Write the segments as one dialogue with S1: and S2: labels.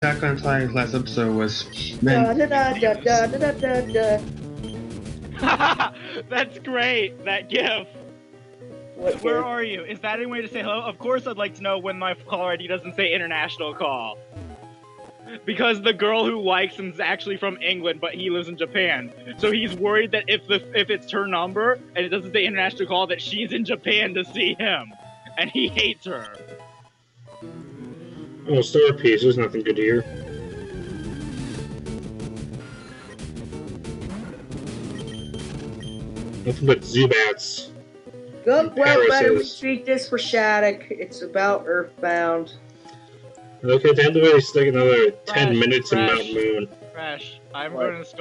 S1: Attack on Titan's last episode was
S2: Da,
S1: meant.
S2: da, da, da, da, da, da, da.
S3: That's great, that gif.
S2: What
S3: Where
S2: gif?
S3: are you? Is that any way to say hello? Of course I'd like to know when my caller ID doesn't say international call. Because the girl who likes him is actually from England, but he lives in Japan. So he's worried that if it's her number, and it doesn't say international call, that she's in Japan to see him. And he hates her.
S4: Oh, star piece. There's nothing good here. Nothing but Zubats.
S2: Good, well, better
S4: Paris's.
S2: retreat this for Shattuck. It's about Earthbound.
S4: Okay, they have to wait like another 10
S3: Crash,
S4: minutes in
S3: Crash.
S4: Mount Moon.
S3: Crash, I'm
S2: What?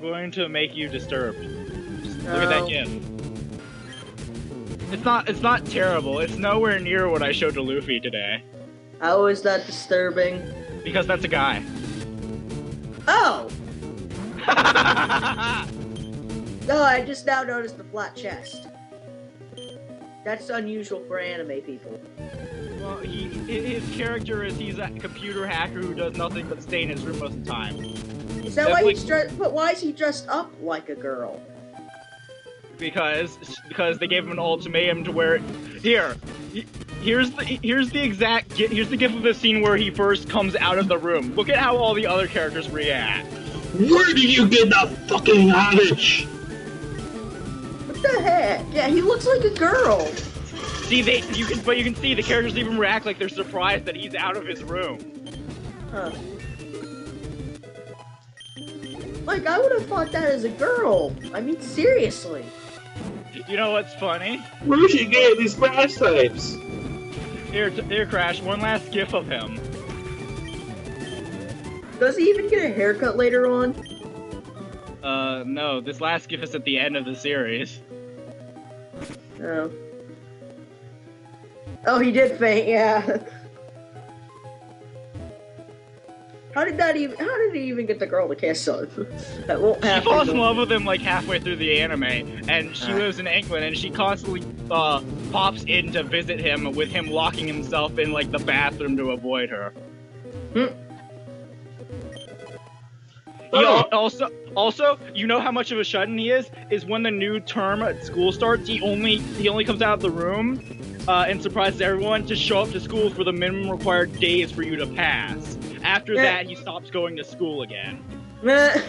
S3: going to make you disturbed. Look at that
S2: No.
S3: gif. It's not terrible. It's nowhere near what I showed to Luffy today.
S2: How is that disturbing?
S3: Because that's a guy.
S2: Oh! No, I just now noticed the flat chest. That's unusual for anime people.
S3: Well, his character is he's a computer hacker who does nothing but stay in his room most of the time.
S2: Is that why
S3: Definitely-
S2: he's dressed? But why is he dressed up like a girl?
S3: Because they gave him an ultimatum to where here's the gif of the scene where he first comes out of the room. Look at how all the other characters react.
S4: Where did you get that fucking Irish?
S2: What the heck? Yeah, he looks like a girl.
S3: See, you can see the characters even react like they're surprised that he's out of his room.
S2: Huh. Like, I would have thought that as a girl. I mean, seriously.
S3: You know what's funny?
S4: Where did you get these grass types?
S3: Here, Crash. One last gif of him.
S2: Does he even get a haircut later on?
S3: No. This last gif is at the end of the series.
S2: No. Oh, he did faint, yeah. How did he even get the girl to kiss him? That won't
S3: She
S2: happen.
S3: falls in love with him like halfway through the anime, and she
S2: Ah.
S3: lives in England, and she constantly pops in to visit him with him locking himself in like the bathroom to avoid her.
S2: Hmm.
S3: Also, you know how much of a shut-in he is? Is when the new term at school starts, he only comes out of the room and surprises everyone to show up to school for the minimum required days for you to pass. After that, he stops going to school again.
S2: Meh.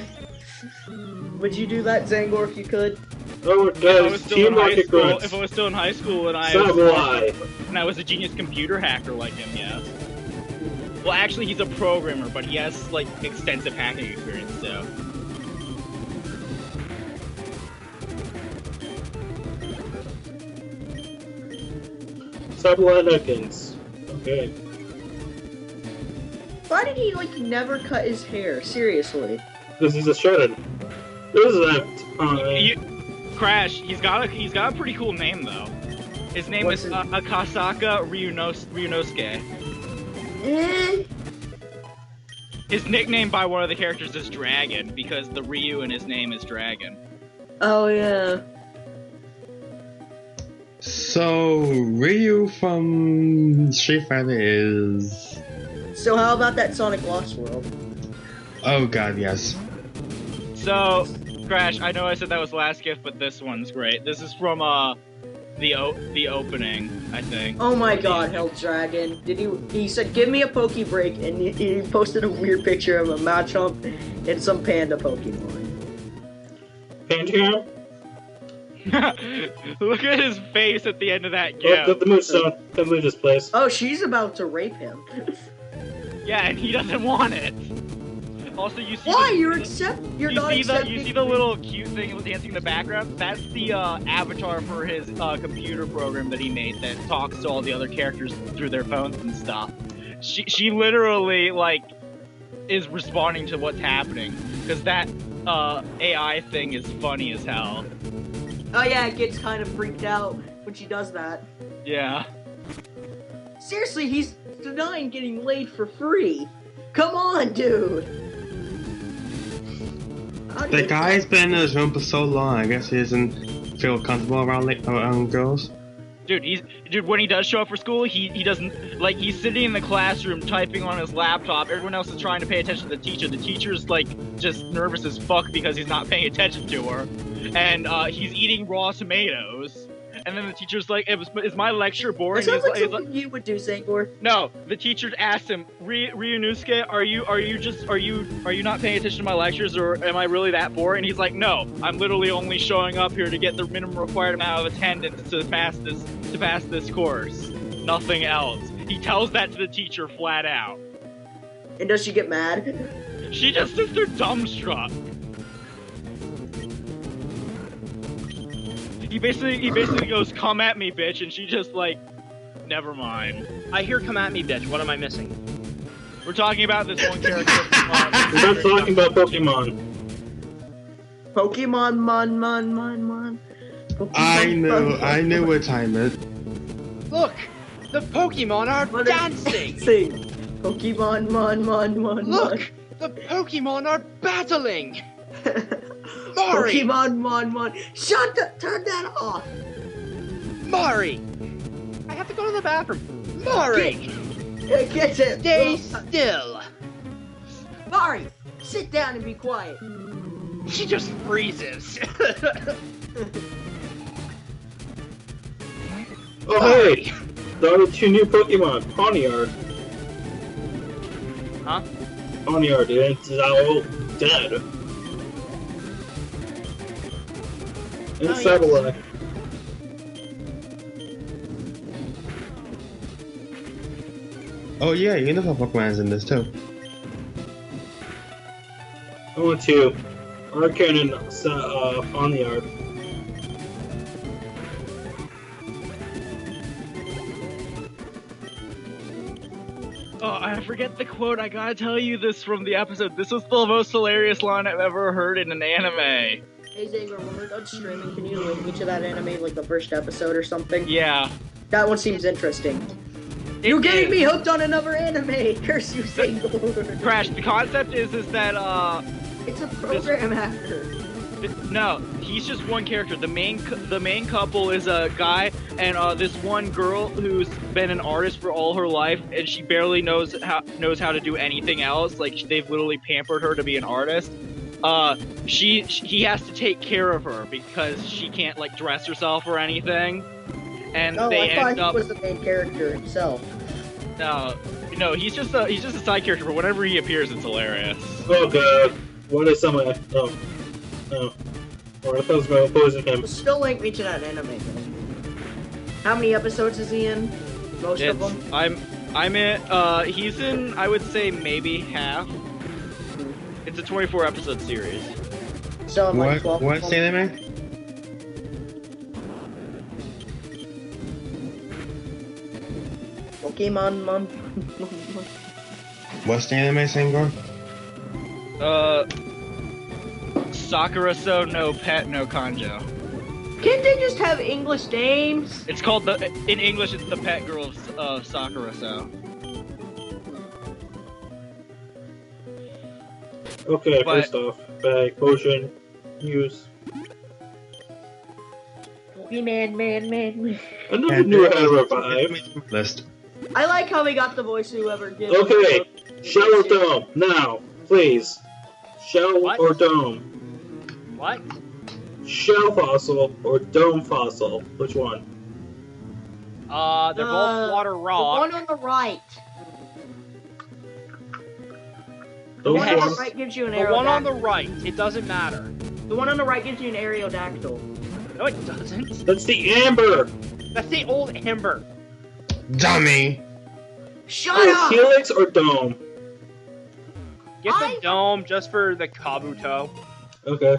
S2: Would you do that, Zangor, if you could?
S4: Oh, it
S3: If I was
S4: does.
S3: still in
S4: Teamwork
S3: high school,
S4: grunts.
S3: if I was still in high school and
S4: Samurai.
S3: I was a genius computer hacker like him, yeah. Well, actually, he's a programmer, but he has like extensive hacking experience, so.
S4: Samurai Nuggins. Okay.
S2: Why did he, like, never cut his hair? Seriously.
S4: Because he's a shredded. This is that.
S3: Crash. He's got a pretty cool name though. His name
S2: What's
S3: is
S2: his-
S3: Akasaka Ryunosuke.
S2: Eh?
S3: His nickname by one of the characters is Dragon because the Ryu in his name is Dragon.
S2: Oh, yeah.
S1: So, Ryu from Street Fighter is.
S2: So how about that Sonic Lost World?
S1: Oh god, yes.
S3: So, Crash, I know I said that was the last gift, but this one's great. This is from the opening, I think.
S2: Oh my god, Hell Dragon. He said, give me a Poke Break, and he posted a weird picture of a Machamp and some panda Pokemon.
S4: Pantera?
S3: Look at his face at the end of that
S4: Oh,
S3: gift.
S4: the Moonstone. Can't leave this place.
S2: Oh, she's about to rape him.
S3: Yeah, and he doesn't want it. Also, you see.
S2: Why?
S3: the-
S2: You're
S3: you
S2: not
S3: see
S2: accepting.
S3: you see the little cute thing dancing in the background? That's the avatar for his computer program that he made that talks to all the other characters through their phones and stuff. She literally like is responding to what's happening because that AI thing is funny as hell.
S2: Oh yeah, it gets kind of freaked out when she does that.
S3: Yeah.
S2: Seriously, he's denying getting laid for free. Come on, dude. How do
S1: The
S2: you-
S1: guy's been in his room for so long, I guess he doesn't feel comfortable around girls.
S3: Dude, when he does show up for school, he doesn't, like, he's sitting in the classroom typing on his laptop. Everyone else is trying to pay attention to the teacher. The teacher's, like, just nervous as fuck because he's not paying attention to her. And, he's eating raw tomatoes. And then the teacher's like, is my lecture boring?
S2: That sounds like something you would do, Zangor.
S3: No, the teacher asked him, Ryunosuke, are you not paying attention to my lectures, or am I really that boring? And he's like, no, I'm literally only showing up here to get the minimum required amount of attendance to pass this course. Nothing else. He tells that to the teacher flat out.
S2: And does she get mad?
S3: She just sits there dumbstruck. He basically goes, come at me, bitch, and she just, like, never mind.
S5: I hear come at me, bitch. What am I missing?
S3: We're talking about this one character.
S4: We're not talking about Pokemon.
S2: Pokemon, mon. Pokemon,
S1: I know what time it.
S5: Look! The Pokemon are dancing!
S2: Pokemon, mon.
S5: Look! The Pokemon are battling! Mari!
S2: Pokemon, mon. Turn that off!
S5: Mari! I have to go to the bathroom. Mari!
S2: Get it!
S5: Stay still!
S2: Mari, sit down and be quiet.
S5: She just freezes.
S4: Oh hey! There are 2 new Pokemon. Pawniard.
S5: Huh?
S4: Pawniard is now dead. And Sableye.
S1: Oh yeah, uniform Pokemon's in this too.
S4: Only 2. Arcan and Pawniard.
S3: Oh, I forget the quote. I gotta tell you this from the episode. This was the most hilarious line I've ever heard in an anime.
S2: Hey Zangor, when we're done streaming, can you link me to that anime, like the first episode or something?
S3: Yeah.
S2: That one seems interesting. You're getting me hooked on another anime! Curse you, Zangor!
S3: Crash, the concept is that,
S2: It's a program actor.
S3: No, he's just one character. The main couple is a guy and this one girl who's been an artist for all her life, and she barely knows how to do anything else. Like, they've literally pampered her to be an artist. He has to take care of her because she can't, like, dress herself or anything. And they end up.
S2: He was the main character himself.
S3: No, he's just a side character. But whenever he appears, it's hilarious.
S4: Oh god. What is someone? Oh. Or I thought I was going to poison him.
S2: Still link me to that anime, though. How many episodes is he in? Most of them?
S3: I'm in, he's in, I would say, maybe half. It's a 24 episode series.
S2: So I'm like 12.
S1: What's the anime?
S2: Pokemon, mon.
S1: What's the anime, Zangor?
S3: Sakura-so no pet no kanjo.
S2: Can't they just have English names?
S3: It's called in English it's the pet girl of Sakura-so.
S4: Okay, first off, bag, potion, use.
S2: Man.
S4: I never knew how to revive.
S1: List.
S2: I like how we got the voice whoever did.
S4: Okay, shell or dome, now, please. Shell
S5: What?
S4: or dome?
S5: What?
S4: Shell fossil or dome fossil? Which one?
S5: They're both water rock.
S2: The one on the right. The
S4: Those
S2: one on the
S4: ones?
S2: right gives you an
S5: The
S2: Aerodactyl.
S5: one on the right, it doesn't matter.
S2: The one on the right gives you an Aerodactyl.
S5: No, it doesn't.
S4: That's the amber!
S5: That's the old Ember.
S1: Dummy!
S2: Shut
S4: Oh,
S2: up!
S4: helix or dome?
S5: Get the dome just for the Kabuto.
S4: Okay.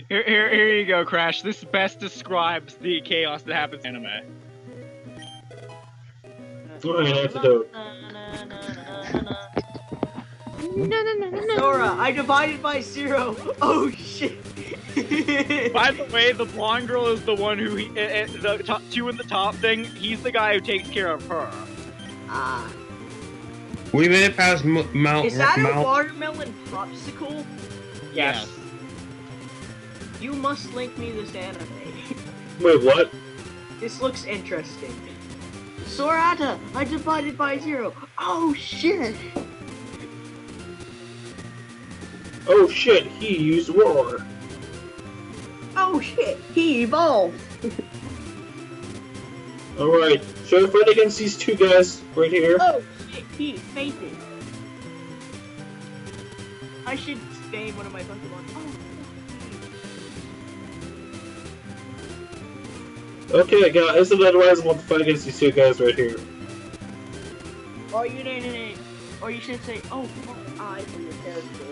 S3: Here you go, Crash. This best describes the chaos that happens in anime.
S4: Alright, antidote.
S2: Sora, I divided by 0. Oh shit.
S3: By the way, the blonde girl is the one who the top two in the top thing. He's the guy who takes care of her.
S2: Ah.
S1: We made it past Mount.
S2: Is that a watermelon popsicle?
S3: Yes.
S2: You must link me this anime.
S4: Wait, what?
S2: This looks interesting. Sorata, I divided by 0. Oh shit!
S4: Oh shit, he used roar.
S2: Oh shit, he evolved!
S4: Alright, should I fight against these two guys right here?
S2: Oh shit, he fainted. I should name one of my Pokemon. Oh,
S4: Okay, guys, otherwise I want to fight against these two guys right here.
S2: or you name, or you should say, oh fuck, I for your character.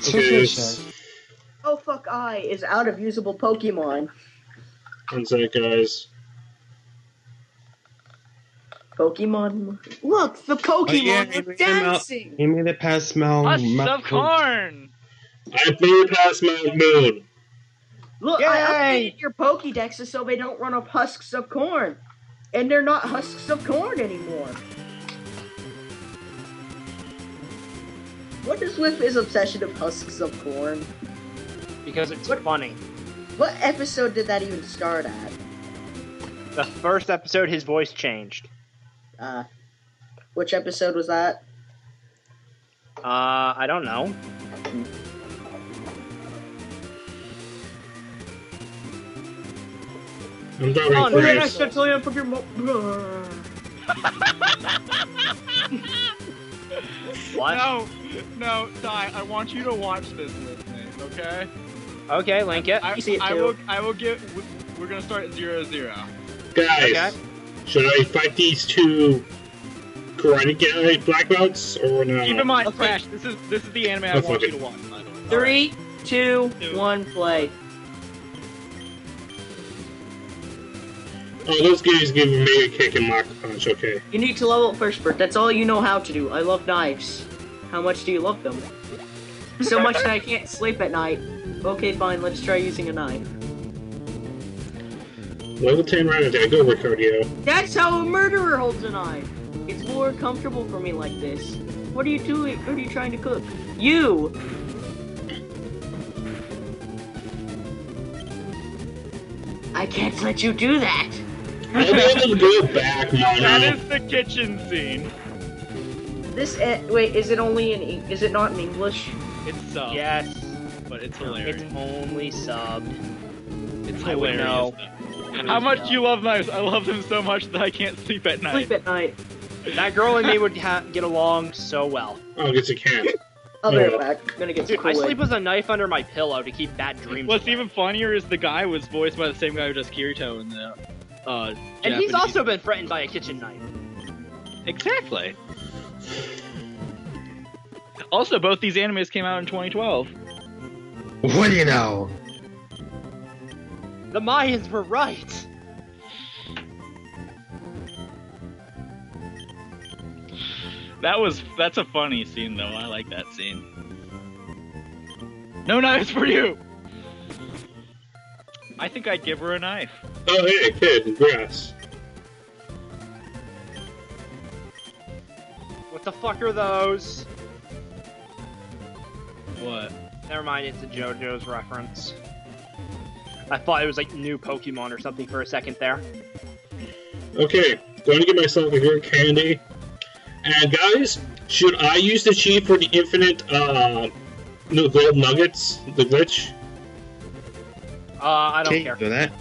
S4: Okay,
S2: Oh fuck, I is out of usable Pokemon.
S4: one sec, guys.
S2: Pokemon. Look, the Pokemon are dancing.
S1: He made it past
S3: Husks of corn!
S4: I made it past Mount Moon.
S2: Look,
S5: Yay!
S2: I updated your Pokédexes so they don't run up husks of corn. And they're not husks of corn anymore. What is with his obsession of husks of corn?
S5: Because it's
S2: What?
S5: funny.
S2: What episode did that even start at?
S5: The first episode, his voice changed.
S2: Which episode was that?
S5: I don't know.
S4: I'm done
S5: Oh,
S4: with
S5: no,
S4: grapes.
S2: That's only on Pokemon.
S5: What?
S3: No, Ty, I want you to watch this with me, okay?
S5: Okay, link it.
S2: You see it too.
S3: I will get. We're gonna start at 0-0.
S4: Guys,
S5: Okay.
S4: should I fight these two karate guy black belts or no?
S3: Keep in mind,
S2: Okay.
S3: Crash. This is the anime I
S4: Oh,
S3: want
S4: fuck
S3: you
S4: it.
S3: to watch. By the way.
S2: 3, 2, 1, play.
S4: Oh, those guys give me Mega Kick and Mach Punch, okay.
S2: You need to level up first, Bert. That's all you know how to do. I love knives. How much do you love them? So much that I can't sleep at night. Okay, fine. Let's try using a knife.
S4: Level 10 round attack, go over cardio.
S2: That's how a murderer holds a knife. It's more comfortable for me like this. What are you doing? What are you trying to cook? You! I can't let you do that.
S4: I'll be able to go back,
S3: That
S4: Mono.
S3: is the kitchen scene.
S2: This wait, is it only in is it not in English?
S3: It's subbed.
S5: Yes.
S3: But it's hilarious.
S5: It's only subbed.
S3: It's
S5: I would
S3: hilarious.
S5: know.
S3: How much do you love knives? I love them so much that I can't sleep at night.
S2: Sleep at night.
S5: That girl and me would get along so well.
S4: Oh, it's a cat.
S2: I'll be right back. I'm gonna get some
S5: Dude, I
S2: Kool-Aid.
S5: sleep with a knife under my pillow to keep bad dreams
S3: What's
S5: away.
S3: even funnier is the guy was voiced by the same guy who does Kirito in the
S5: And he's
S3: Japanese-
S5: also been threatened by a kitchen knife.
S3: Exactly. Also, both these animes came out in 2012.
S1: What do you know?
S5: The Mayans were right.
S3: That's a funny scene though. I like that scene. No knives for you. I think I'd give her a knife.
S4: Oh, hey, kid, congrats.
S5: What the fuck are those?
S3: What?
S5: Never mind, it's a JoJo's reference. I thought it was like new Pokemon or something for a second there.
S4: Okay, going to get myself a good candy. And guys, should I use the cheat for the infinite, no, gold nuggets? The glitch?
S5: I don't
S1: Can't
S5: care.
S1: do that.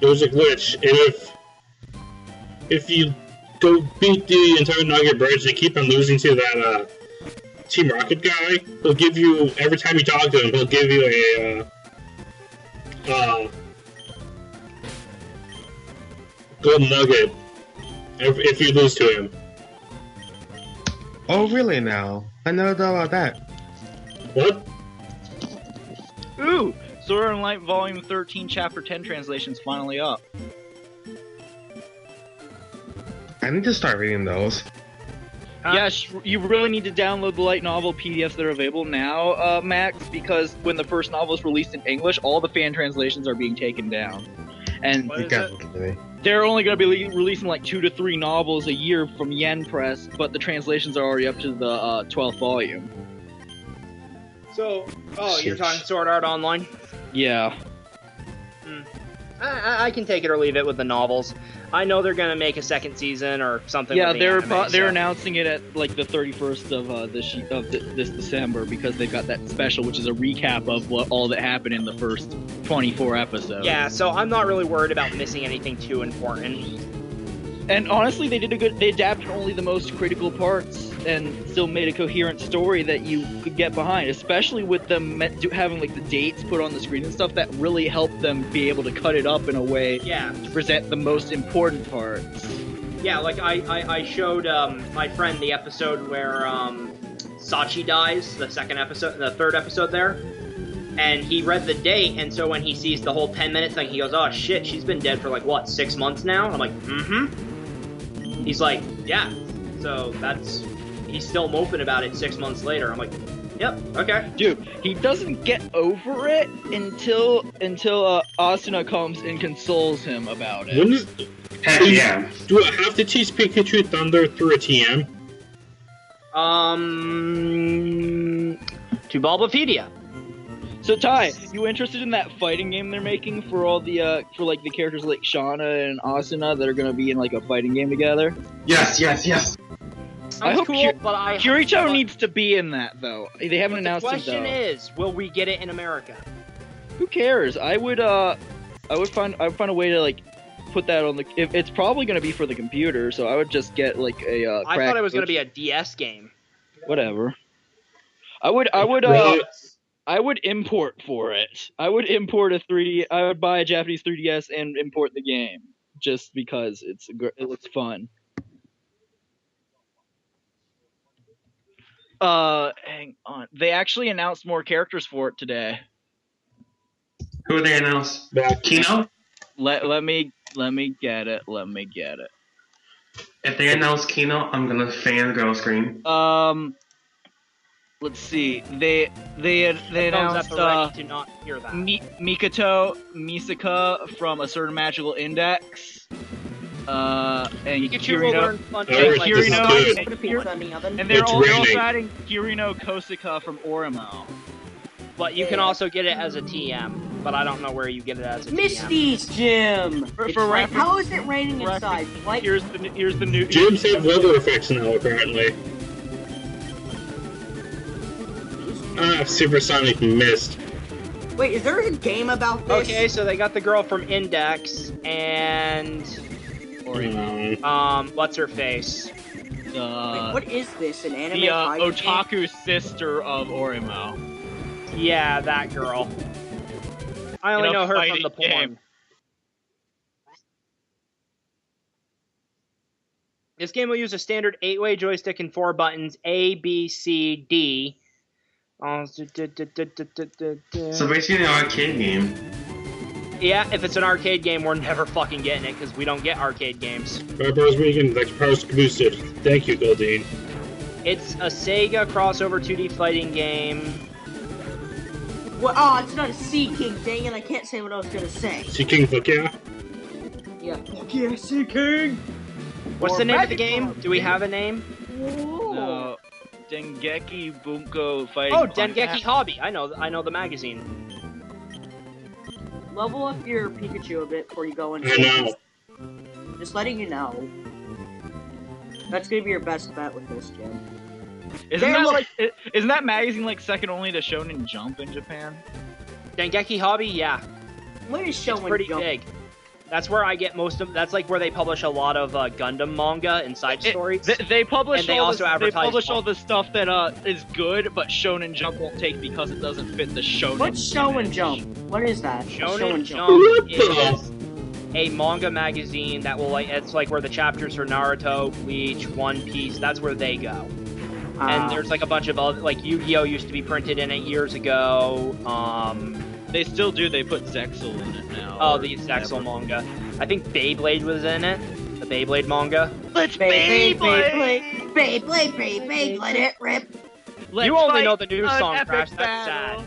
S4: There's a glitch, and if you go beat the entire nugget bridge and keep on losing to that, Team Rocket guy, he'll give you, every time you talk to him, he'll give you a, gold nugget if you lose to him.
S1: Oh, really now? I never thought about that.
S4: What?
S3: Ooh! Sword Art Online Volume 13, Chapter 10 translation's finally up.
S1: I need to start reading those.
S3: Yes, you really need to download the light novel PDFs that are available now, Max, because when the first novel is released in English, all the fan translations are being taken down. And
S5: What
S1: You
S5: is
S1: got
S5: it?
S1: me.
S3: they're only going to be releasing like 2 to 3 novels a year from Yen Press, but the translations are already up to the 12th volume.
S5: So, you're talking Sword Art Online?
S3: Yeah.
S5: I can take it or leave it with the novels. I know they're gonna make a second season or something.
S3: Yeah,
S5: with the anime,
S3: they're announcing it at like the 31st of this December because they got that special, which is a recap of what all that happened in the first 24 episodes.
S5: Yeah, so I'm not really worried about missing anything too important.
S3: And honestly, they adapted only the most critical parts and still made a coherent story that you could get behind, especially with them having like the dates put on the screen and stuff. That really helped them be able to cut it up in a way to present the most important parts.
S5: Yeah, like I showed my friend the episode where Sachi dies, the third episode there, and he read the date, and so when he sees the whole 10-minute thing, he goes, "Oh shit, she's been dead for like what, 6 months now?" I'm like, "Mm-hmm." He's like, "Yeah." So he's still moping about it 6 months later. I'm like, "Yep, okay."
S3: Dude, he doesn't get over it until Asuna comes and consoles him about it.
S1: Heck yeah.
S4: Do I have to teach Pikachu Thunder through a TM?
S5: To Bulbapedia.
S3: So Ty, you interested in that fighting game they're making for all the for like the characters like Shauna and Asuna that are gonna be in like a fighting game together?
S1: Yes.
S3: I hope
S5: cool, but
S3: Kirito needs to be in that though. They haven't announced it though.
S5: The question is, will we get it in America?
S3: Who cares? I would find a way to like put that on the. It's probably gonna be for the computer, so I would just get like a.
S5: I thought it was gonna be a DS game.
S3: Whatever. I would import for it. I would import a 3D. I would buy a Japanese 3DS and import the game just because it looks fun. Hang on. They actually announced more characters for it today.
S1: Who they announced? Kino?
S3: Let me get it.
S1: If they announce Kino, I'm gonna fangirl scream.
S3: Let's see. They announced
S5: to not hear that.
S3: Mikoto Misaka from A Certain Magical Index. And Kirino. And they're also adding Kirino Kosaka from Orimo.
S5: But you can also get it as a TM. But I don't know where you get it as a TM.
S2: Misty's gym. How is it raining inside? Like,
S3: here's the new.
S4: Gyms have weather effects now, apparently. Supersonic Mist.
S2: wait, is there a game about this?
S5: Okay, so they got the girl from Index and what's her face?
S2: Wait, what is this? An anime?
S3: The otaku sister of Orimo.
S5: Yeah, that girl. I only know her from the porn.
S3: Game.
S5: This game will use a standard 8-way joystick and 4 buttons, A, B, C, D.
S1: So basically an arcade game.
S5: Yeah, if it's an arcade game, we're never fucking getting it, because we don't get arcade games.
S4: 5 hours weekend, next power's boosted. Thank you, Goldine.
S5: It's a Sega crossover 2D fighting game.
S2: Well, oh, it's not a Sea King, dang it, I can't say what I was gonna say.
S4: Sea King, fuck yeah?
S2: Yeah, fuck yeah, Sea King!
S5: What's the name of the game? Do we have a name?
S3: No. Dengeki Bunko Fighting.
S5: Oh, Dengeki Hobby. I know the magazine.
S2: Level up your Pikachu a bit before you go into
S4: I know.
S2: Just letting you know. That's gonna be your best bet with this gym.
S3: Isn't that magazine like second only to Shonen Jump in Japan?
S5: Dengeki Hobby, yeah.
S2: What is Shonen
S5: It's pretty
S2: Jump?
S5: big. That's where I get most of. That's like where they publish a lot of Gundam manga and side stories.
S3: They publish
S5: and they
S3: all
S5: also advertise.
S3: They publish all the stuff that is good, but Shonen Jump won't take because it doesn't fit the Shonen.
S2: What's Shonen Jump? What is that?
S5: Shonen Jump is a manga magazine that will it's like where the chapters for Naruto, Bleach, One Piece. That's where they go. And there's like a bunch of other, like Yu-Gi-Oh used to be printed in it years ago.
S3: They still do. They put Zexal in it now.
S5: Oh, the Zexal manga. I think Beyblade was in it. The Beyblade manga.
S3: Let's
S2: Beyblade, let it rip.
S5: You only know the new song, Crash. That's sad.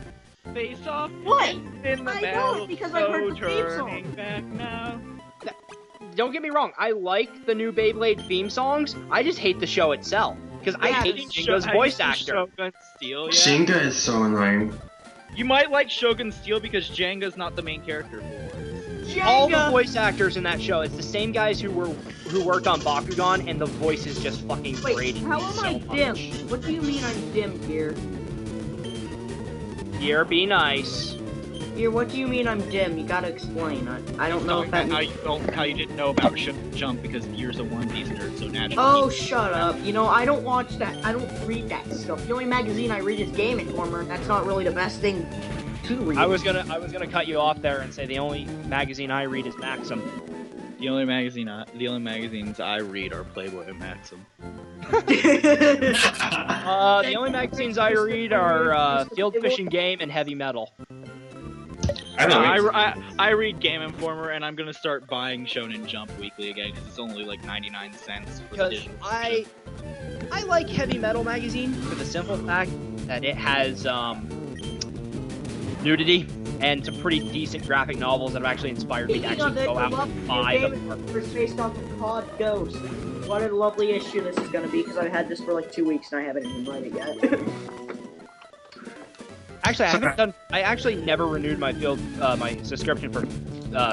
S3: Face off.
S2: What?
S3: In the
S2: I know it because I've heard the theme song.
S3: Back now.
S5: Don't get me wrong. I like the new Beyblade theme songs. I just hate the show itself. Because I hate Shingo's voice actor.
S3: Shogun Steel, yeah.
S1: Shinga is so annoying.
S3: You might like Shogun Steel because Jenga's not the main character for it.
S5: All the voice actors in that show, it's the same guys who worked on Bakugan, and the voice is just fucking
S2: Wait,
S5: great.
S2: how am I dim? What do you mean I'm dim here?
S5: Here, be nice.
S2: Here, what do you mean I'm dim? You gotta explain. I don't know if that
S3: how
S2: means...
S3: you didn't know about Jump because you're a One Piece nerd, so naturally.
S2: Oh, shut up. You know, I don't watch that. I don't read that stuff. The only magazine I read is Game Informer, and that's not really the best thing to read.
S5: I was gonna cut you off there and say the only magazine I read is Maxim.
S3: The only magazines I read are Playboy and Maxim.
S5: The only magazines I read are Field Fishing Game and Heavy Metal.
S3: I read Game Informer, and I'm gonna start buying Shonen Jump weekly again because it's only like 99 cents.
S5: Because I like Heavy Metal magazine for the simple fact that it has nudity and some pretty decent graphic novels that have actually inspired me to actually go out and buy them.
S2: It's based off of COD Ghost. What a lovely issue this is gonna be, because I've had this for like 2 weeks and I haven't even read it yet.
S5: Actually, I actually never renewed my my subscription for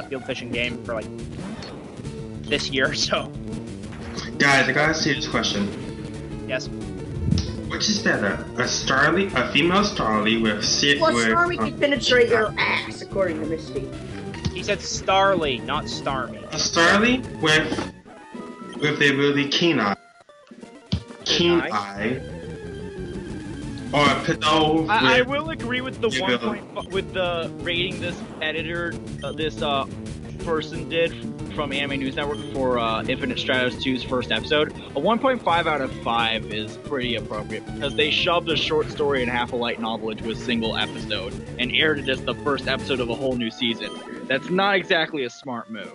S5: Field Fishing Game for like this year. So,
S1: Guys, I gotta see this question.
S5: yes.
S1: Which is better, a female Starly with
S2: Well, Starmie can penetrate your ass, according to Misty.
S5: He said Starly, not Starmie.
S1: a Starly with the ability Keen Eye, or a Pidol.
S3: I will agree with the with the rating this editor, this person did from Anime News Network for Infinite Stratos 2's first episode. A 1.5 out of 5 is pretty appropriate because they shoved a short story and half a light novel into a single episode and aired it as the first episode of a whole new season. That's not exactly a smart move.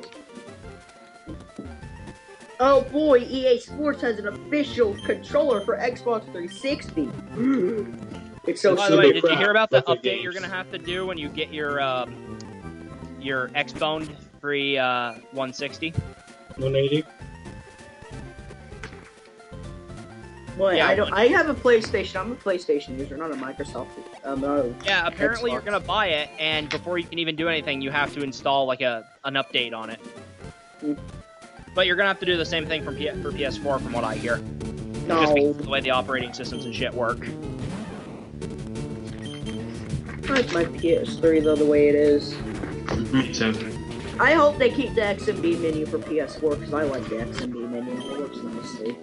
S2: Oh boy, EA Sports has an official controller for Xbox 360. It's so
S5: By the way,
S2: stupid.
S5: did you hear about the
S4: Perfect
S5: update
S4: games.
S5: you're gonna have to do when you get your Xbone free 160?
S4: 180.
S2: Boy,
S5: Yeah,
S2: I have a PlayStation. I'm a PlayStation user, not a Microsoft.
S5: Yeah, apparently you're
S2: Xbox.
S5: gonna buy it, and before you can even do anything, you have to install like an update on it.
S2: Mm.
S5: But you're gonna have to do the same thing for PS4, from what I hear. Just
S2: No,
S5: because of the way the operating systems and shit work.
S2: I like my PS3 though the way it is.
S1: Me too.
S2: I hope they keep the XMB menu for PS4 because I like the XMB menu. It works nicely.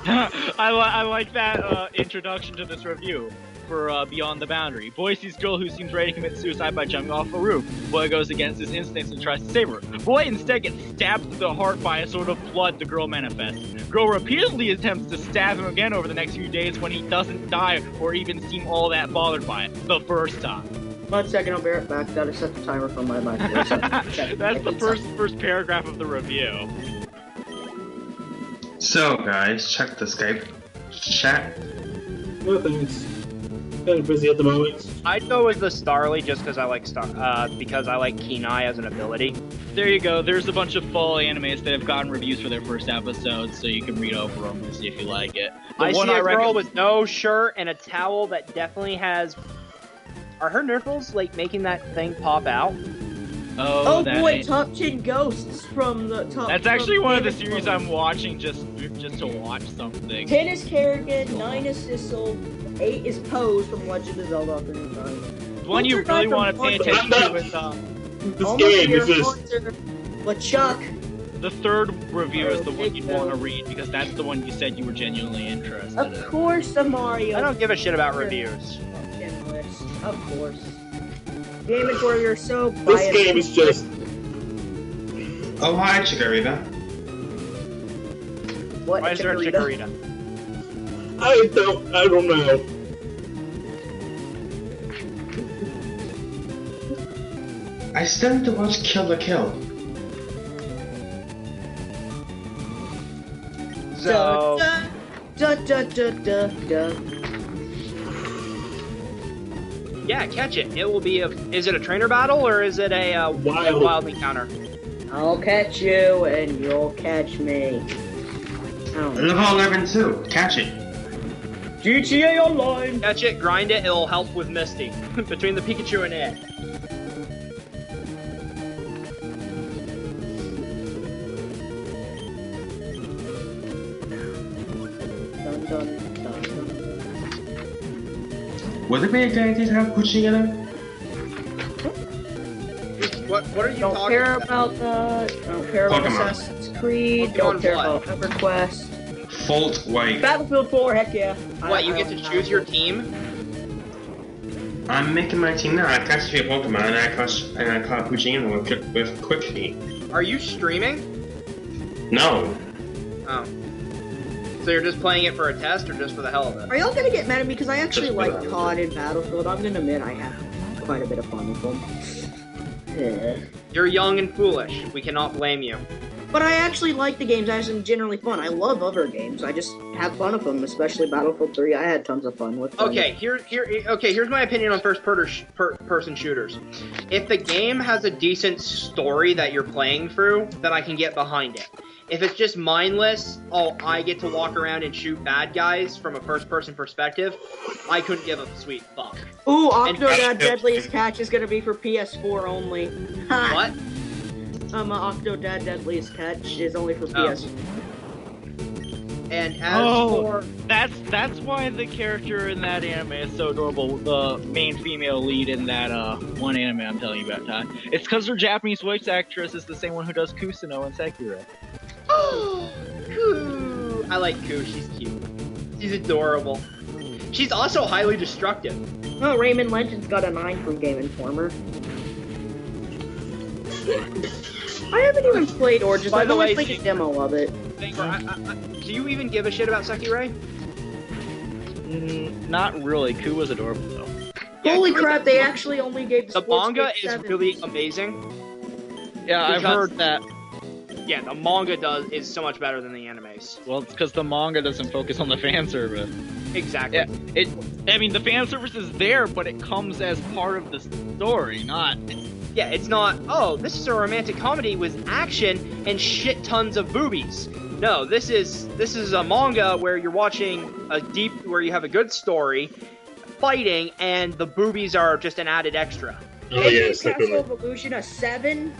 S3: I like that introduction to this review for Beyond the Boundary. Boy sees girl who seems ready to commit suicide by jumping off a roof. Boy goes against his instincts and tries to save her. Boy instead gets stabbed through the heart by a sort of blood the girl manifests. Girl repeatedly attempts to stab him again over the next few days when he doesn't die or even seem all that bothered by it the first time.
S2: 1 second, I'll be right back. Gotta set the timer for my mic.
S3: That's the first paragraph of the review.
S1: So, guys, check the Skype chat.
S4: No thanks. Kind of busy at the moment.
S5: I'd go with the Starly just because I like because I like Keen Eye as an ability.
S3: There you go. There's a bunch of fall animes that have gotten reviews for their first episodes, so you can read over them and see if you like it. The
S5: I
S3: one
S5: see a girl
S3: recommend-
S5: with no shirt and a towel that definitely has. Are her nipples like making that thing pop out?
S2: Oh
S3: that
S2: boy,
S3: ain't-
S2: top 10 ghosts from the top.
S3: That's
S2: from
S3: actually one of the
S2: Game
S3: series
S2: Informer.
S3: I'm watching just to watch something.
S2: 10 is Kerrigan, 9 is Sissel, 8 is Pose from Legend of Zelda Ocarina of Time.
S3: The one you
S2: Hunter
S3: really
S2: Guy
S3: want to
S2: from
S3: pay
S2: Hunter.
S3: attention to is
S4: This
S2: Almost
S4: game
S2: Here,
S4: is just.
S2: Hunter, LeChuck.
S3: the third review is the one you'd want to read because that's the one you said you were genuinely interested
S2: Of
S3: in.
S2: course, the Mario.
S5: I don't give a shit about reviews.
S2: top 10 list. Of course. Game Informer, you're so
S4: This
S2: biased.
S4: game is just.
S1: Oh, hi, Chikorita.
S2: What,
S5: Why is there a
S2: Chikorita?
S5: Chikorita?
S4: I don't know.
S1: I still need to watch Kill the Kill.
S5: So
S2: Da, da, da, da, da.
S5: yeah, catch it. It will be a. Is it a trainer battle or is it a
S4: Wild.
S5: wild encounter?
S2: I'll catch you and you'll catch me. Oh.
S1: Level 11 too. Catch it.
S2: GTA Online.
S5: Catch it, grind it, it'll help with Misty. Between the Pikachu and Ed.
S2: Dun, dun, dun.
S1: Would it be a good idea to have Poochie in it?
S5: What are you
S2: Don't
S5: talking
S2: care
S5: about?
S2: about that. Don't care about
S1: Pokemon.
S2: Assassin's Creed.
S5: Pokemon
S2: Don't care
S5: what?
S2: about EverQuest.
S1: Fault White.
S2: Battlefield 4, heck yeah.
S5: What, you get to choose your team?
S1: I'm making my team now. I catch a Pokemon and I caught Poochie in with Quick Feet.
S5: Are you streaming?
S1: No.
S5: Oh. So you're just playing it for a test or just for the hell of it?
S2: Are y'all gonna get mad at me because I actually
S1: Just
S2: like
S1: whatever.
S2: COD and Battlefield? I'm gonna admit I have quite a bit of fun with them. Yeah.
S5: You're young and foolish. We cannot blame you.
S2: But I actually like the games as in generally fun. I love other games. I just have fun with them, especially Battlefield 3. I had tons of fun with them.
S5: Okay, here's my opinion on person shooters. If the game has a decent story that you're playing through, then I can get behind it. If it's just mindless, oh, I get to walk around and shoot bad guys from a first-person perspective, I couldn't give a sweet fuck.
S2: Ooh,
S5: And-
S2: Octodad Deadliest Catch is gonna be for PS4 only. Ha!
S5: What?
S2: Octodad Deadliest Catch is only for
S5: Oh.
S2: PS.
S5: And as
S3: Oh.
S5: for...
S3: That's why the character in that anime is so adorable. The main female lead in that one anime I'm telling you about, Todd. It's because her Japanese voice actress is the same one who does Kusuno in Sekiro.
S5: Koo. I like Koo, she's cute. She's adorable. She's also highly destructive.
S2: Oh, Rayman Legends got a 9 from Game Informer. I haven't even played Origins.
S5: By
S2: I've
S5: the
S2: only
S5: way,
S2: played a demo of it.
S5: Do you even give a shit about Sekiro?
S3: Not really. Ku was adorable though.
S5: Yeah,
S2: Holy
S5: Koo-
S2: crap, they actually only gave
S5: The
S2: Sports
S5: manga
S2: Kid
S5: is
S2: 7.
S5: really amazing.
S3: Yeah, I've
S5: Because-
S3: heard that.
S5: Yeah, the manga is so much better than the animes.
S3: Well, it's because the manga doesn't focus on the fan service.
S5: Exactly.
S3: Yeah, I mean, the fan service is there, but it comes as part of the story, not.
S5: Yeah, it's not, oh, this is a romantic comedy with action and shit tons of boobies. No, this is a manga where you're watching where you have a good story, fighting, and the boobies are just an added extra.
S4: Oh
S2: They
S4: yes,
S2: gave Castle
S4: definitely.
S2: of Illusion a 7.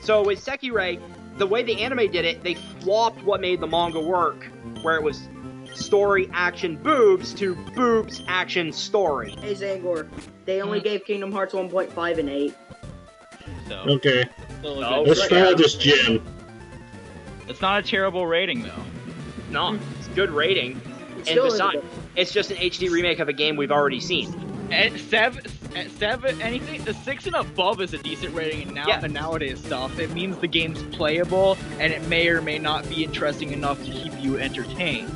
S5: So with Sekiro, the way the anime did it, they flopped what made the manga work, where it was story, action, boobs, to boobs, action, story.
S2: Hey Zangor, they only gave Kingdom Hearts 1.5 and 8.
S3: So,
S4: Okay,
S3: still a
S5: No.
S3: good-
S4: let's follow this gym.
S3: it's not a terrible rating though.
S5: No, it's good rating.
S2: It's
S5: And
S2: still
S5: besides, it's just an HD remake of a game we've already seen.
S3: At seven, anything the 6 and above is a decent rating, and now
S5: Yeah.
S3: the nowadays stuff. It means the game's playable, and it may or may not be interesting enough to keep you entertained.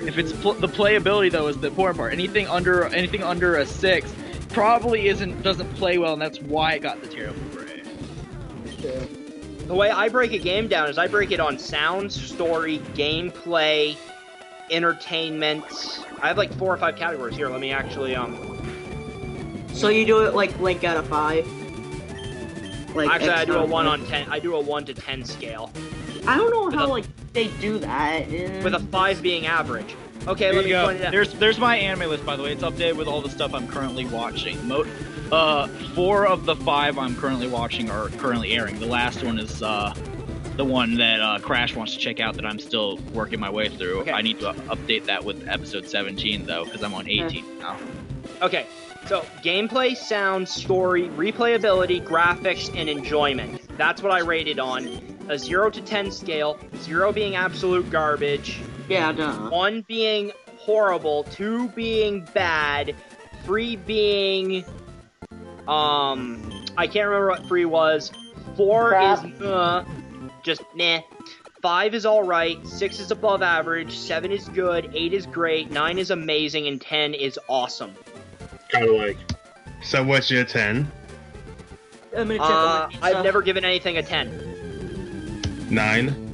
S3: If it's the playability though is the important part. Anything under a 6 probably doesn't play well, and that's why it got the terrible rating.
S5: The way I break a game down is I break it on sound, story, gameplay, entertainment. I have like 4 or 5 categories here. Let me actually
S2: So you do it like Link out of 5? Like
S5: actually I do a
S2: X
S5: 1 on 10. I do a 1 to 10 scale,
S2: I don't know how like they do that.
S5: with a 5 being average. Okay,
S3: Here
S5: let
S3: you
S5: me
S3: go.
S5: point it out.
S3: There's my anime list, by the way. It's updated with all the stuff I'm currently watching. 4 of the 5 I'm currently watching are currently airing. The last one is the one that Crash wants to check out that I'm still working my way through.
S5: Okay.
S3: I need to update that with episode 17 though, because I'm on 18 now.
S5: Okay, so gameplay, sound, story, replayability, graphics, and enjoyment. That's what I rated on a 0 to 10 scale. 0 being absolute garbage.
S2: Yeah, duh.
S5: 1 being horrible, 2 being bad, 3 being I can't remember what 3 was. 4
S2: Crap.
S5: is just meh. 5 is alright, 6 is above average, 7 is good, 8 is great, 9 is amazing, and 10 is awesome.
S4: Kinda like.
S1: So what's your 10?
S2: I'm gonna check on my pizza.
S5: I've never given anything a 10.
S1: 9?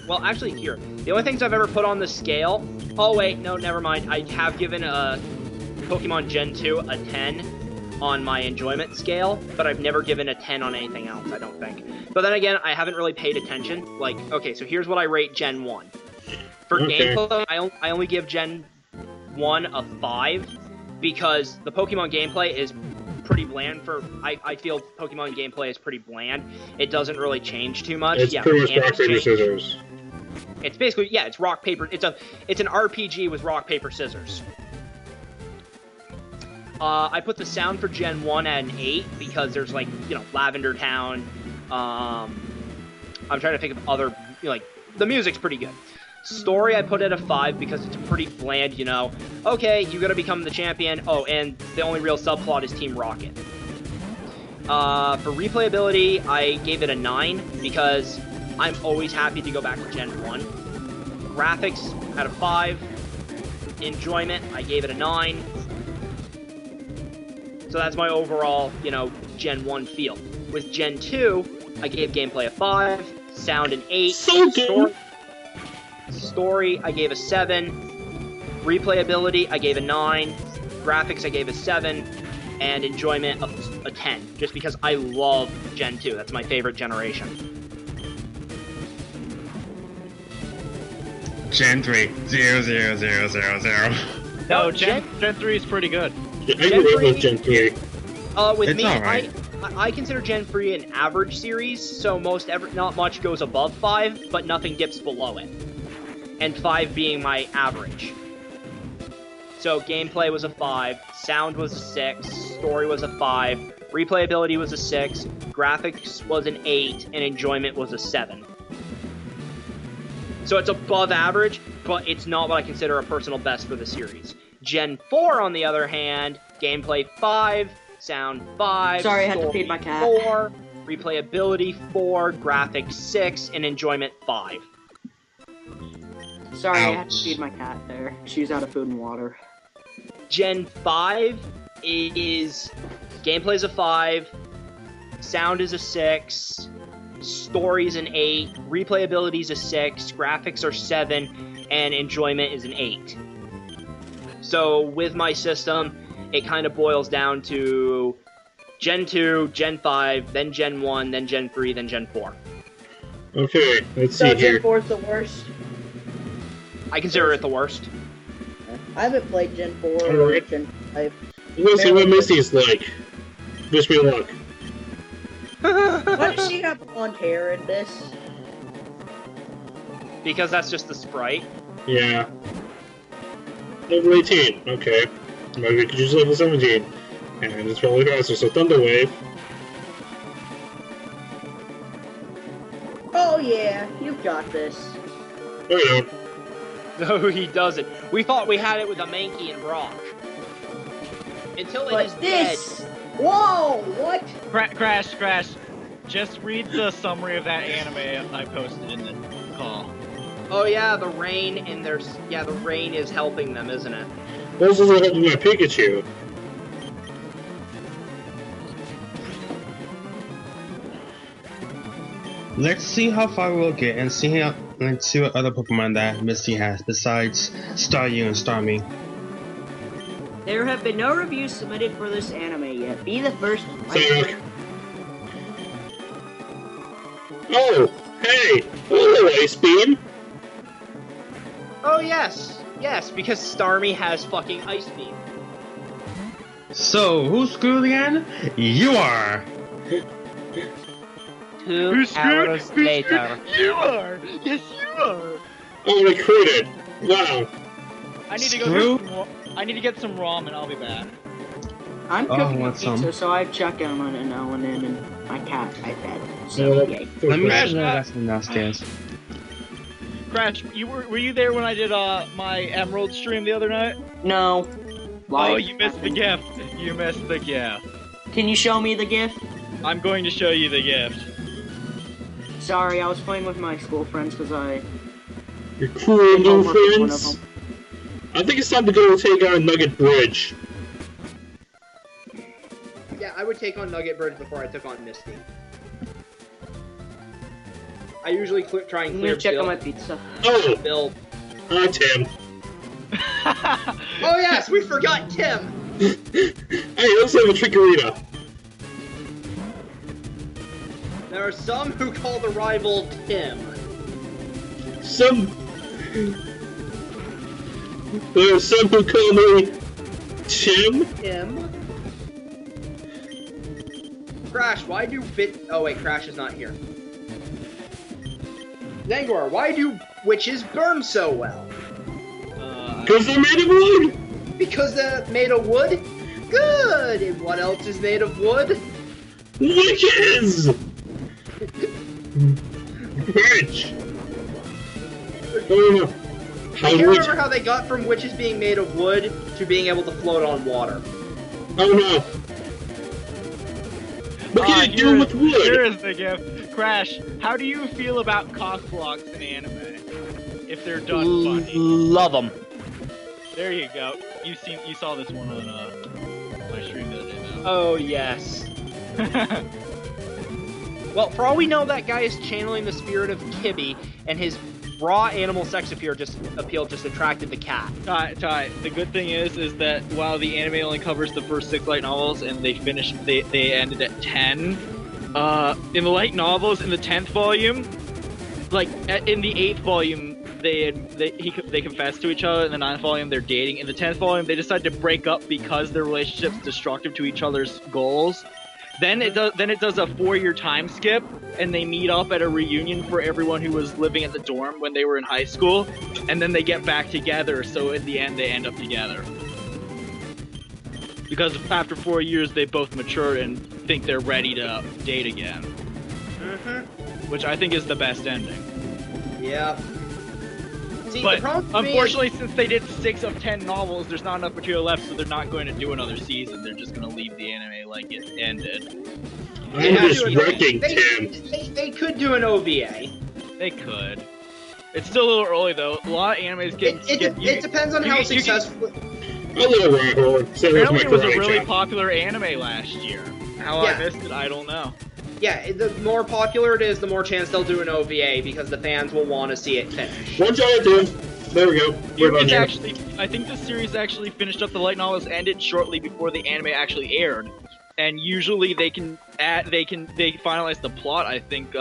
S5: Well, actually, here. The only things I've ever put on the scale... Oh, wait, no, never mind. I have given Pokemon Gen 2 a 10 on my enjoyment scale, but I've never given a 10 on anything else, I don't think. But then again, I haven't really paid attention. Like, okay, so here's what I rate Gen 1. For
S4: Okay.
S5: gameplay, I only give Gen 1 a 5 because the Pokemon gameplay is pretty bland I feel Pokemon gameplay is pretty bland. It doesn't really change too much.
S4: It's pretty much rock,
S5: answers
S4: paper,
S5: change.
S4: scissors.
S5: It's basically, yeah, it's rock, paper. It's an RPG with rock, paper, scissors. I put the sound for Gen 1 at an 8 because there's, like, you know, Lavender Town. I'm trying to think of other, you know, like, the music's pretty good. Story, I put at a 5 because it's pretty bland, you know. Okay, you gotta become the champion. Oh, and the only real subplot is Team Rocket. For replayability, I gave it a 9 because I'm always happy to go back to Gen 1. Graphics, out of 5. Enjoyment, I gave it a 9. So that's my overall, you know, Gen 1 feel. With Gen 2, I gave gameplay a 5, sound an 8,
S4: So good.
S5: Story, I gave a 7. Replayability, I gave a 9. Graphics, I gave a 7. And enjoyment, a 10. Just because I love Gen 2. That's my favorite generation.
S1: Gen 3, 0, 0, 0, 0, 0.
S3: No, Gen 3 is pretty good.
S4: Yeah, I grew up with Gen 3.
S5: With
S1: It's
S5: me,
S1: alright.
S5: I consider Gen 3 an average series, so not much goes above 5, but nothing dips below it. And 5 being my average. So gameplay was a 5, sound was a 6, story was a 5, replayability was a 6, graphics was an 8, and enjoyment was a 7. So it's above average, but it's not what I consider a personal best for the series. Gen 4, on the other hand, gameplay 5, sound 5,
S2: Sorry, I had to
S5: story
S2: feed my cat.
S5: 4, replayability 4, graphics 6, and enjoyment 5.
S2: Sorry, I had to
S1: Ouch.
S2: feed my cat there. She was out of food and water.
S5: Gen 5 is gameplay's a 5, sound is a 6, story's an 8, replayability's a 6, graphics are 7, and enjoyment is an 8. So with my system, it kind of boils down to Gen 2, Gen 5, then Gen 1, then Gen 3, then Gen 4.
S4: Okay, let's
S6: So
S4: see here.
S6: Gen 4 is the worst.
S5: I consider it the worst.
S6: I haven't played Gen 4 or
S4: Alright.
S6: Gen 5.
S4: Let's see what Missy's like. Wish me luck.
S6: Why does she have blonde hair in this?
S5: Because that's just the sprite.
S4: Yeah. Level 18, okay. Maybe we could use level 17. And it's probably faster, so Thunder Wave.
S6: Oh yeah, you've got this.
S4: No, you don't.
S5: No, he doesn't. We thought we had it with a Mankey and Brock. Until it is
S6: But
S5: dead.
S6: this! Whoa, what?
S3: Crash. Just read the summary of that anime I posted in the call.
S5: Oh yeah, the rain and the rain is helping them, isn't it?
S4: Those are helping my Pikachu.
S1: Let's see how far we'll get and see what other Pokemon that Misty has besides Staryu and Starmie.
S2: There have been no reviews submitted for this anime yet. Be the first.
S4: Sonic. Oh, hey! Hello, Ice Beam!
S5: Oh yes, because Starmie has fucking Ice Beam.
S1: So, who's screwed again? You are!
S5: 2 hours later.
S3: You are! Yes, you are!
S4: Oh, I critted! Wow.
S3: I need to go
S1: Screw.
S3: I need to get some ramen, I'll be back.
S2: I'm
S1: Oh,
S2: cooking
S1: want
S2: pizza,
S1: some?
S2: so I check in on it now and then, and my cat I fed. So yay.
S1: Let me
S3: Crash,
S1: show you that's downstairs.
S3: Crash, were you there when I did my Emerald stream the other night?
S2: No.
S3: Oh,
S2: Live
S3: you missed the
S2: happened.
S3: gift. You missed the gift.
S2: Can you show me the gift?
S3: I'm going to show you the gift.
S2: Sorry, I was playing with my school friends because I
S4: Your cool
S2: did
S4: new
S2: homework with one of
S4: friends.
S2: them.
S4: I think it's time to go take on Nugget Bridge.
S5: Yeah, I would take on Nugget Bridge before I took on Misty. I usually try and
S2: I'm
S5: clear
S2: gonna check
S5: Bill.
S2: on my pizza.
S4: Oh,
S5: Bill.
S4: hi Tim.
S5: Oh yes, we forgot Tim.
S4: Hey, let's have a Trickerita.
S5: There are some who call the rival Tim.
S4: Some There are some who call me Tim.
S5: Tim. Crash, why do oh wait, Crash is not here. Zangor, why do witches burn so well?
S4: Because they're made of wood!
S5: Because they're made of wood? Good! And what else is made of wood?
S4: Witches! Rich! Oh,
S5: I can't remember how they got from witches being made of wood to being able to float on water.
S4: Oh no! What can you do with wood?
S3: Here is the gift. Crash, how do you feel about cock blocks in anime? If they're done funny.
S5: Love them.
S3: There you go. You saw this one on my stream the other day, though.
S5: Oh yes. Well, for all we know, that guy is channeling the spirit of Kibby, and his raw animal sex appeal just attracted the cat.
S3: Ty, the good thing is that while the anime only covers the first 6 light novels and they ended at 10, in the light novels in the 10th volume, like in the 8th volume, they confess to each other. In the 9th volume, they're dating. In the 10th volume, they decide to break up because their relationship's destructive to each other's goals. Then it does a 4-year time skip, and they meet up at a reunion for everyone who was living at the dorm when they were in high school, and then they get back together. So in the end, they end up together because after 4 years, they both mature and think they're ready to date again. Which I think is the best ending.
S5: Yeah. See,
S3: But
S5: the problem
S3: unfortunately, since they did 6 of 10 novels, there's not enough material left, so they're not going to do another season. They're just going to leave the anime like it ended.
S4: I'm just wrecking Tim.
S5: They could do an OVA.
S3: They could. It's still a little early though. A lot of animes
S5: It depends on how successful.
S3: Apparently, it was a really popular anime last year. How I
S5: Yeah.
S3: missed it, I don't know.
S5: Yeah, the more popular it is, the more chance they'll do an OVA because the fans will want to see it finished.
S4: One shot, Tim. There we go.
S3: I think the series actually finished up. The light novels ended shortly before the anime actually aired, and usually they finalize the plot. I think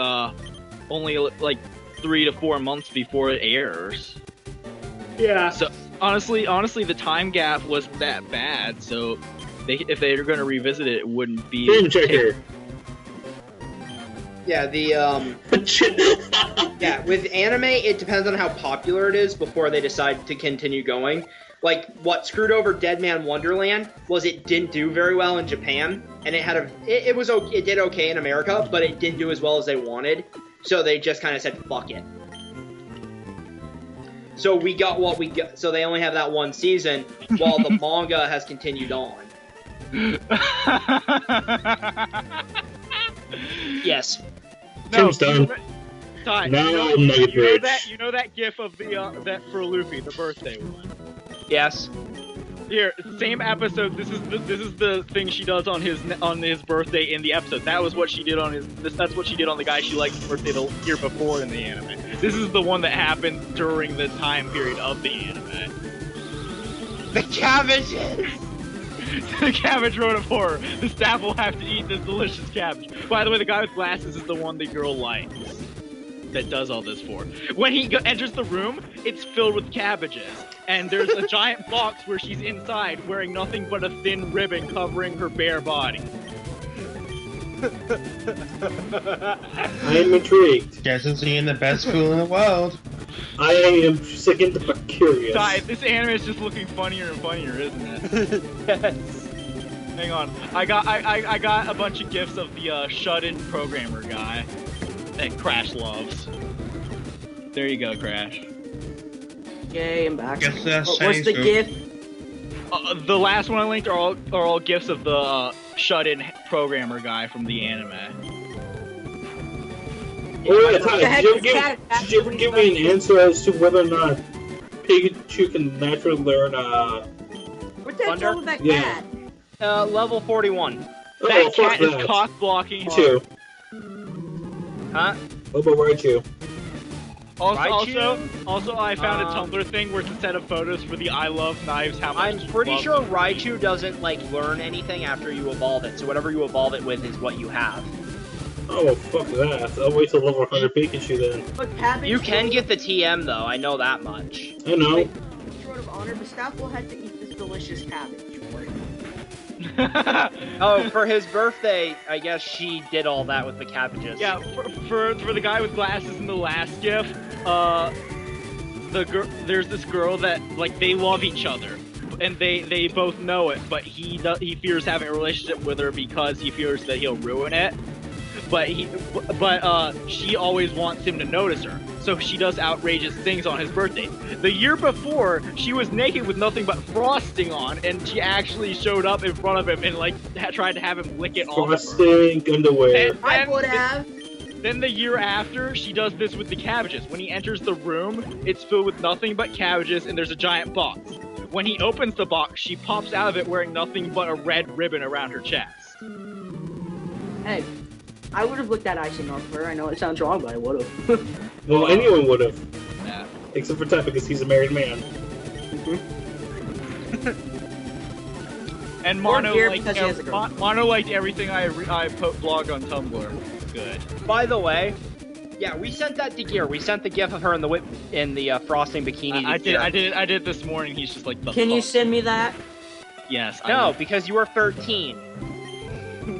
S3: only like 3 to 4 months before it airs.
S5: Yeah.
S3: So honestly, the time gap wasn't that bad. So if they were going to revisit it, it wouldn't be.
S4: Game checker.
S5: Yeah, yeah, with anime, it depends on how popular it is before they decide to continue going. Like, what screwed over Dead Man Wonderland was it didn't do very well in Japan, and it did okay in America, but it didn't do as well as they wanted, so they just kind of said, fuck it. So we got what we got, so they only have that one season, while the manga has continued on. Yes.
S4: Tim's done.
S3: Ty,
S4: Now
S3: you
S4: know
S3: that gif of the that for Luffy, the birthday one.
S5: Yes.
S3: Here, same episode. This is the thing she does on his birthday in the episode. That was what she did on that's what she did on the guy she liked birthday the year before in the anime. This is the one that happened during the time period of the anime.
S5: The cabbages!
S3: The cabbage road of horror. The staff will have to eat this delicious cabbage. By the way, the guy with glasses is the one the girl likes. That does all this for. When he enters the room, it's filled with cabbages. And there's a giant box where she's inside, wearing nothing but a thin ribbon covering her bare body.
S4: I am intrigued.
S1: Guess it's being the best fool in the world.
S4: I am sickened but curious.
S3: Ty, this anime is just looking funnier and funnier, isn't it?
S5: Yes.
S3: Hang on, I got a bunch of gifs of the shut-in programmer guy that Crash loves. There you go, Crash.
S2: Yay, I'm back.
S1: Guess that's
S2: What's the gift?
S3: The last one I linked are all gifs of the shut-in programmer guy from the anime.
S4: Oh, yeah, Ty, did you ever give me an answer as to whether or not Pikachu can naturally learn,
S6: What the hell with that
S4: Yeah.
S6: cat?
S5: Level 41.
S3: That
S4: fuck
S3: cat is
S4: that.
S3: cock blocking.
S4: Raichu.
S5: Huh?
S4: What about Raichu?
S3: Also, I found a Tumblr thing where it's a set of photos for the I love knives. How much
S5: I'm
S3: you
S5: pretty
S3: love
S5: sure
S3: them.
S5: Raichu doesn't, like, learn anything after you evolve it, so whatever you evolve it with is what you have.
S4: Oh, well, fuck that. I'll wait till level 100 Pikachu then.
S6: Look, cabbage.
S5: You can get the TM, though, I know that much.
S4: I know.
S6: Short of honor, the staff will have to eat this delicious cabbage.
S5: Oh, for his birthday, I guess she did all that with the cabbages.
S3: Yeah, for the guy with glasses in the last GIF, there's this girl that, like, they love each other, and they both know it, but he fears having a relationship with her because he fears that he'll ruin it. But she always wants him to notice her, so she does outrageous things on his birthday. The year before, she was naked with nothing but frosting on, and she actually showed up in front of him and like tried to have him lick it off.
S4: Frosting underwear.
S6: I would have.
S3: Then the year after, she does this with the cabbages. When he enters the room, it's filled with nothing but cabbages, and there's a giant box. When he opens the box, she pops out of it wearing nothing but a red ribbon around her chest.
S2: Hey, I would have looked at icing off her. I know it sounds wrong, but I would have.
S4: Well, anyone would have.
S3: Yeah.
S4: Except for Ted, because he's a married man.
S3: And Mono
S2: here
S3: liked,
S2: because he has a girl.
S3: Mono liked everything I blog on Tumblr. Good.
S5: By the way, yeah, we sent that to Gear. We sent the gif of her in the frosting bikini.
S3: I did this morning. He's just like, the
S2: Can you
S3: fuck?
S2: send me that?
S3: Yes.
S5: No, because you were 13.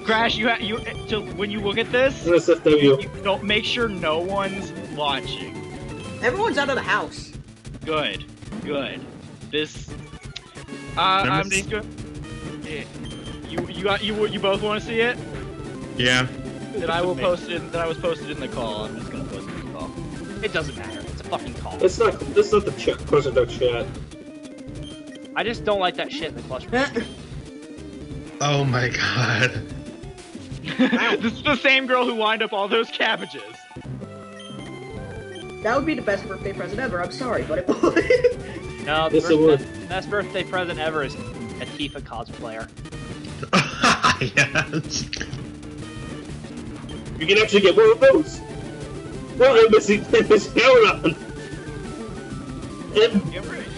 S3: Crash, when you look at this,
S4: NSFW.
S3: you don't make sure no one's watching.
S6: Everyone's out of the house.
S3: Good. This. I'm just gonna. You both want to see it?
S1: Yeah.
S3: That I will post it. That I was posted in the call. I'm just gonna post it in the call.
S5: It doesn't matter. It's a fucking call.
S4: That's not the chat. Close the chat.
S5: I just don't like that shit in the cluster.
S1: Oh my god.
S3: This is the same girl who lined up all those cabbages.
S6: That would be the best birthday present ever. I'm sorry, but it would.
S5: No,
S4: Yes, it would.
S5: best birthday present ever is a Tifa cosplayer.
S1: Yes.
S4: You can actually get one of those. Well, I'm missing out on. And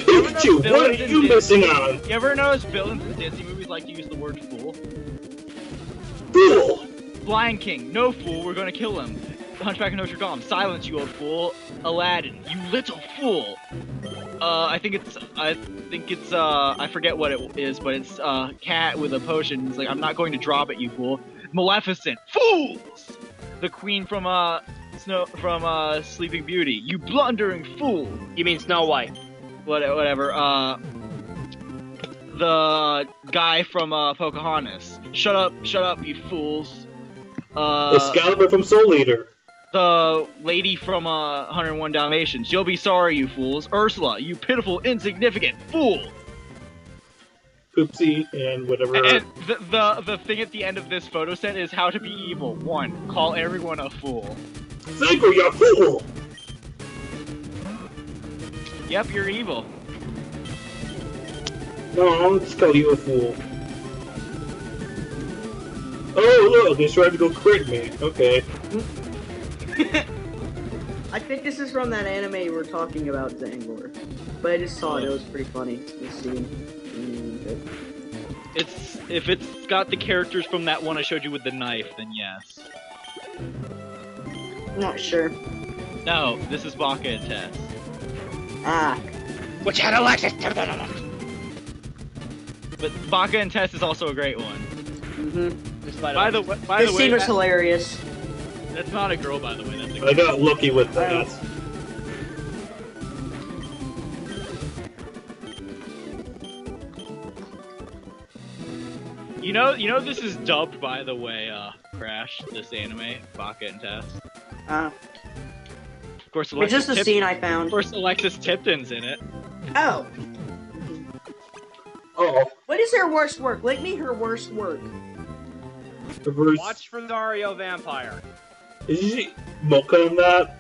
S4: Pikachu, what are you missing on?
S3: You ever notice villains in Disney movies like to use the word fool?
S4: Fool!
S3: Lion King, no fool, we're gonna kill him. Hunchback of Notre Dame, silence you old fool. Aladdin, you little fool. I forget what it is, but it's a cat with a potion. It's like, I'm not going to drop it, you fool. Maleficent, fools! The queen from Sleeping Beauty, you blundering fool.
S5: You mean Snow White?
S3: Whatever. The guy from Pocahontas, shut up, you fools.
S4: Excalibur from Soul Eater.
S3: The lady from 101 Dalmatians, you'll be sorry, you fools. Ursula, you pitiful, insignificant fool.
S4: Poopsie and whatever.
S3: And the thing at the end of this photo set is how to be evil. 1, call everyone a fool.
S4: Synchro, you fool!
S3: Yep, you're evil.
S4: No, I'll just call you a fool. Oh, look, they tried to go crit me. Okay.
S2: I think this is from that anime you were talking about, Zangor. But I just saw it was pretty funny. This scene.
S3: If it's got the characters from that one I showed you with the knife, then yes.
S2: Not sure.
S3: No, this is Baka and Tess.
S2: Ah.
S5: Which had Alexis.
S3: But Baka and Tess is also a great one.
S2: Mm-hmm.
S3: By the way,
S2: This scene was hilarious.
S3: That's not a girl, by the way. That's a
S4: I got lucky with that.
S3: You know this is dubbed, by the way, Crash, this anime, Baka and Tess.
S2: Ah.
S3: Of course,
S2: It's just the scene I found.
S3: Of course, Alexis Tipton's in it.
S6: Oh.
S4: Oh,
S6: What is her worst work? Link me her worst work.
S4: the verse.
S5: Watch for Dario Vampire.
S4: Is she Mocha in that?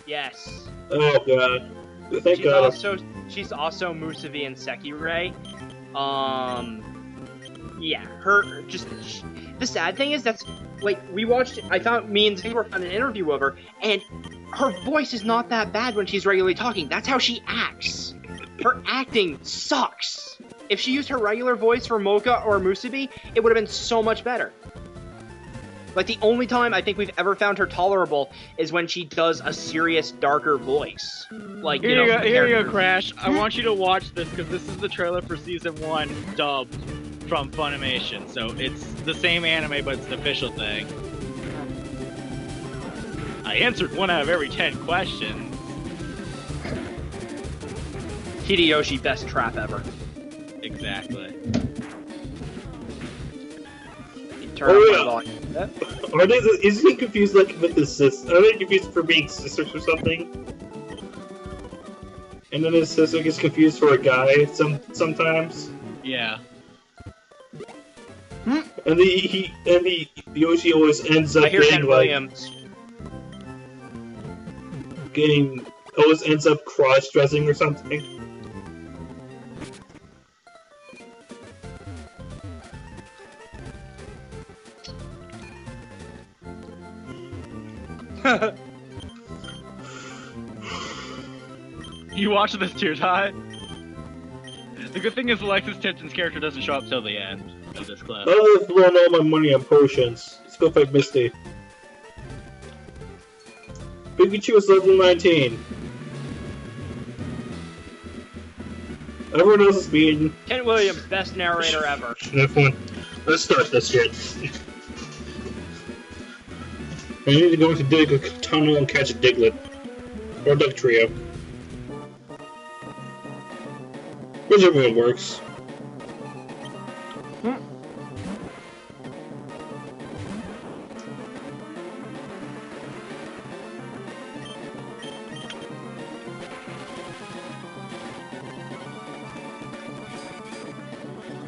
S5: Yes.
S4: Oh god. Thank God.
S5: She's also Musavi and Sekirei. Yeah, the sad thing is that's like we watched. I thought me and Zing worked on an interview of her, and her voice is not that bad when she's regularly talking. That's how she acts. Her acting sucks. If she used her regular voice for Mocha or Musabi, it would have been so much better. Like, the only time I think we've ever found her tolerable is when she does a serious, darker voice. Like,
S3: Here you go,
S5: characters.
S3: Crash. I want you to watch this because this is the trailer for season 1 dubbed from Funimation. So it's the same anime, but it's an official thing. I answered 1 out of every 10 questions.
S5: Hideyoshi, best trap ever.
S3: Exactly.
S5: Turn
S4: Oh,
S5: up
S4: yeah.
S5: my volume.
S4: Are they? Is he confused like with his sister? Are they confused for being sisters or something? And then his sister gets confused for a guy sometimes.
S3: Yeah.
S4: And the Yoshi always ends up
S5: I hear Ken
S4: getting like
S5: Williams.
S4: always ends up cross dressing or something.
S3: You watch this too, Ty? The good thing is Alexis Tipton's character doesn't show up till the end of this clip.
S4: I've blown all my money on potions. Let's go fight Misty. Pikachu is level 19. Everyone else is beaten.
S5: Ken Williams, best narrator ever.
S4: F1. Let's start this shit. I need to go into Dig a tunnel and catch a Diglett. Or Duck Trio. Whichever one works.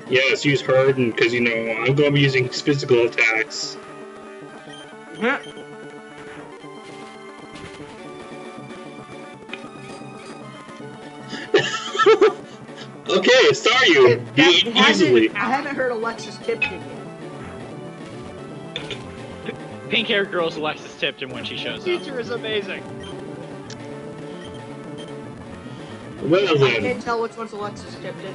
S4: Yes, use Harden, because, I'm going to be using physical attacks. Okay, Staryu, beat easily.
S6: I haven't heard Alexis Tipton yet.
S3: Pink hair girl's Alexis Tipton when she shows up.
S5: Teacher is amazing.
S4: Well
S6: I
S4: then,
S6: can't tell which one's Alexis Tipton.